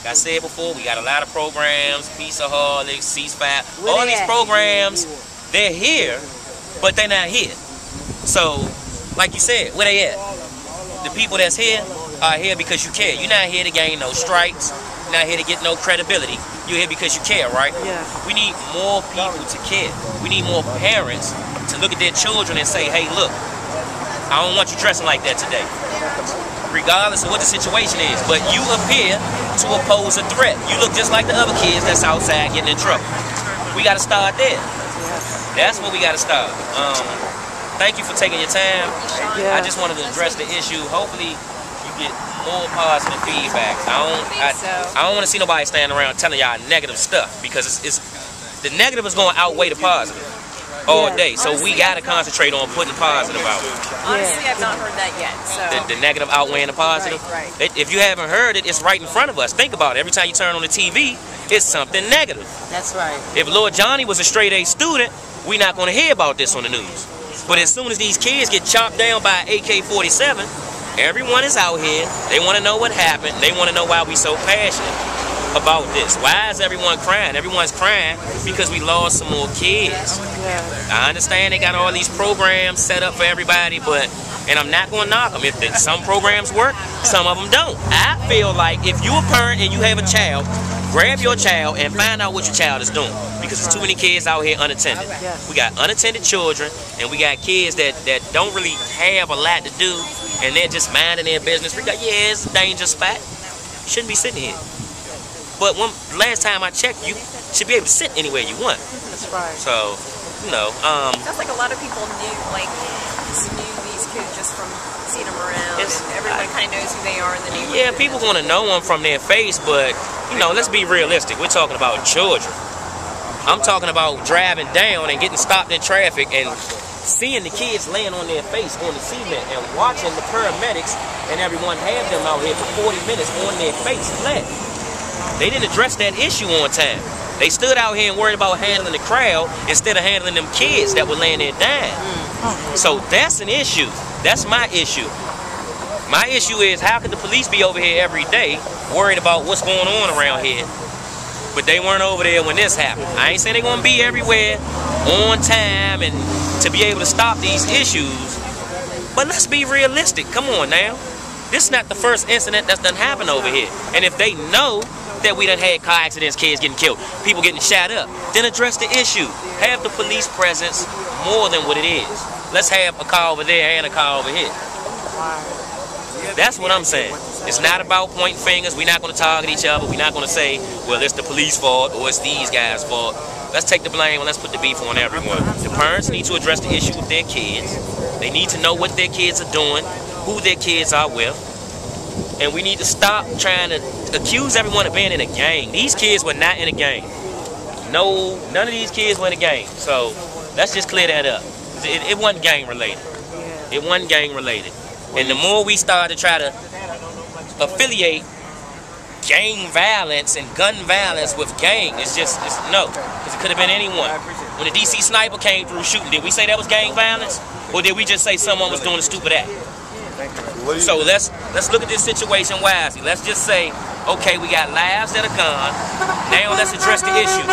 I said before, we got a lot of programs, Peaceaholics, C-SPAC, all these programs, they're here, but they're not here. So, like you said, where they at? The people that's here are here because you care. You're not here to gain no stripes. You're not here to get no credibility. You're here because you care, right? Yeah. We need more people to care. We need more parents to look at their children and say, hey, look, I don't want you dressing like that today, regardless of what the situation is. But you appear to oppose a threat. You look just like the other kids that's outside getting in trouble. We got to start there. That's what we got to start. Thank you for taking your time. I just wanted to address the issue. Hopefully, you get more positive feedback. I don't want to see nobody standing around telling y'all negative stuff, because the negative is going to outweigh the positive all day. So we got to concentrate on putting positive out. Honestly, I've not heard that yet. So the negative outweighing the positive. Right. If you haven't heard it, it's right in front of us. Think about it. Every time you turn on the TV, it's something negative. That's right. If Lord Johnny was a straight A student, we're not going to hear about this on the news. But as soon as these kids get chopped down by AK-47, everyone is out here. They want to know what happened. They want to know why we so passionate about this. Why is everyone crying? Everyone's crying because we lost some more kids. I understand they got all these programs set up for everybody, and I'm not going to knock them. If some programs work, some of them don't. I feel like if you're a parent and you have a child, grab your child and find out what your child is doing, because there's too many kids out here unattended. We got unattended children, and we got kids that don't really have a lot to do, and they're just minding their business. We got, yeah, it's a danger spot. You shouldn't be sitting here. But last time I checked, you should be able to sit anywhere you want. That's right. So, you know, sounds like a lot of people knew these kids just from seeing them around, and everyone kind of knows who they are in the neighborhood. Yeah, people want to know them from their face, but, you know, let's be realistic. We're talking about children. I'm talking about driving down and getting stopped in traffic and seeing the kids laying on their face on the cement and watching the paramedics and everyone have them out here for 40 minutes on their face flat. They didn't address that issue on time. They stood out here and worried about handling the crowd instead of handling them kids that were laying there dying. So that's an issue. That's my issue. My issue is, how could the police be over here every day worried about what's going on around here, but they weren't over there when this happened? I ain't saying they're going to be everywhere on time and to be able to stop these issues, but let's be realistic. Come on now. This is not the first incident that's done happened over here. And if they know that we done had car accidents, kids getting killed, people getting shot up, then address the issue. Have the police presence more than what it is. Let's have a car over there and a car over here. That's what I'm saying. It's not about pointing fingers. We're not going to target each other. We're not going to say, well, it's the police fault or it's these guys' fault. Let's take the blame and let's put the beef on everyone. The parents need to address the issue with their kids. They need to know what their kids are doing, who their kids are with. And we need to stop trying to accuse everyone of being in a gang. These kids were not in a gang. No, none of these kids were in a gang. So let's just clear that up. It wasn't gang related. It wasn't gang related. And the more we start to try to affiliate gang violence and gun violence with gang, it's no. Because it could have been anyone. When the DC sniper came through shooting, did we say that was gang violence? Or did we just say someone was doing a stupid act? So let's look at this situation wisely. Let's just say, okay, we got lives that are gone. Now let's address the issue.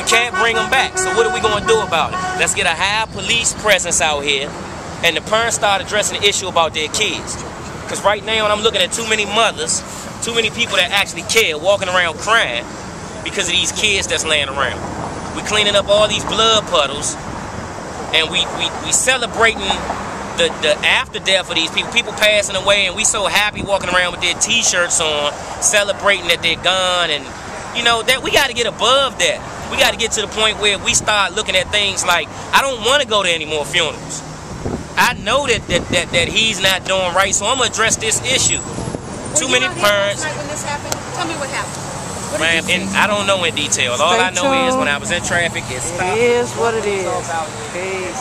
We can't bring them back. So what are we going to do about it? Let's get a high police presence out here, and the parents start addressing the issue about their kids. Because right now I'm looking at too many mothers, too many people that actually care, walking around crying because of these kids that's laying around. We cleaning up all these blood puddles, and we celebrating the after death of these people passing away, and we so happy walking around with their t-shirts on, celebrating that they're gone. And you know that we got to get above that. We got to get to the point where we start looking at things like, I don't want to go to any more funerals. I know that he's not doing right, so I'm gonna address this issue. Too many parents. When this happened, tell me what happened. Man, and I don't know in detail. All I know is when I was in traffic, it stopped. It is what it is. Peace.